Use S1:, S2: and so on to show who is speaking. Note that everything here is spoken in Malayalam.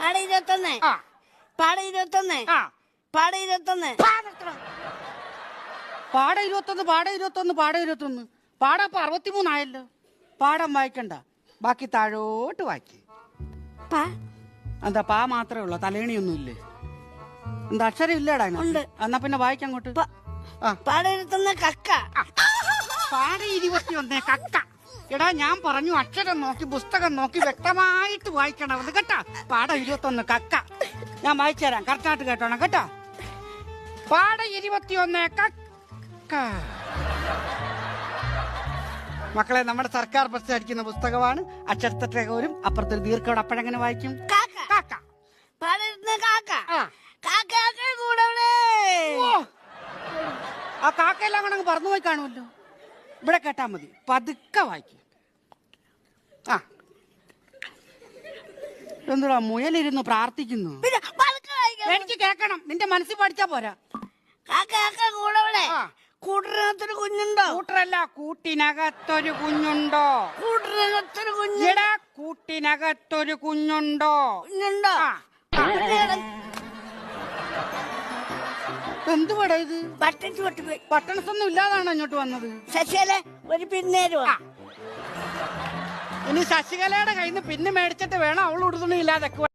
S1: പാട 21 പാട 21 പാട 21
S2: പാട 21 പാട ഇപ്പൊ 63 ആയല്ലോ. പാടം വായിക്കണ്ട, ബാക്കി താഴോട്ട് വായിക്ക്. എന്താ പാ മാത്രമേ ഉള്ളൂ, തലേണിയൊന്നും ഇല്ലേ? എന്താ അക്ഷരം ഇല്ലടാ? എന്നാ പിന്നെ വായിക്കങ്ങോട്ട്.
S1: പാട 21 കക്ക.
S2: പാട 21 കക്ക. എടാ ഞാൻ പറഞ്ഞു അക്ഷരം നോക്കി പുസ്തകം നോക്കി വ്യക്തമായിട്ട് വായിക്കണം കേട്ടാ. പാട 21 കക്ക. ഞാൻ വായിച്ചുതരാം, കറക്റ്റായിട്ട് കേട്ടോണം കേട്ടോ. പാട 21 കക്ക. മക്കളെ, നമ്മുടെ സർക്കാർ ബസ് അടിക്കുന്ന പുസ്തകമാണ്. അക്ഷരത്തെറ്റോരും അപ്പുറത്തൊരു ദീർഘോട്. അപ്പോഴെങ്ങനെ വായിക്കും?
S1: കാക്ക. പാട 21 കാക്ക. കാക്ക കൂടെ.
S2: ആ കാക്കയെല്ലാം കൂടെ അങ്ങ് പറന്നു പോയി കാണുമല്ലോ. ഇവിടെ കേട്ടാ മതി, പതുക്കെ വായിക്കും. എന്തുടാ മുയലിരുന്ന് പ്രാർത്ഥിക്കുന്നു? എനിക്ക് കേക്കണം, നിന്റെ മനസ്സിൽ പഠിച്ചാ പോരാ.
S1: കൂട്ടിനകത്തൊരു കുഞ്ഞുണ്ടോ?
S2: കൂട്ടറല്ല, കൂട്ടിനകത്തൊരു കുഞ്ഞുണ്ടോ?
S1: കൂട്ടിനകത്തൊരു കുഞ്ഞ്.
S2: കൂട്ടിനകത്തൊരു കുഞ്ഞുണ്ടോ?
S1: കുഞ്ഞുണ്ടോ?
S2: എന്തുവാടാ ഇത്?
S1: ബട്ടൺസ് പൊട്ടിപ്പോയി.
S2: ബട്ടൺസ് ഒന്നും ഇല്ലാതാണോ ഇങ്ങോട്ട് വന്നത്?
S1: ശശികല ഒരു പിന്നേരുവാ.
S2: ഇനി ശശികലയുടെ കയ്യിൽ നിന്ന് പിന്നെ മേടിച്ചിട്ട് വേണം അവൾ ഉടുതുണി ഇല്ലാതെ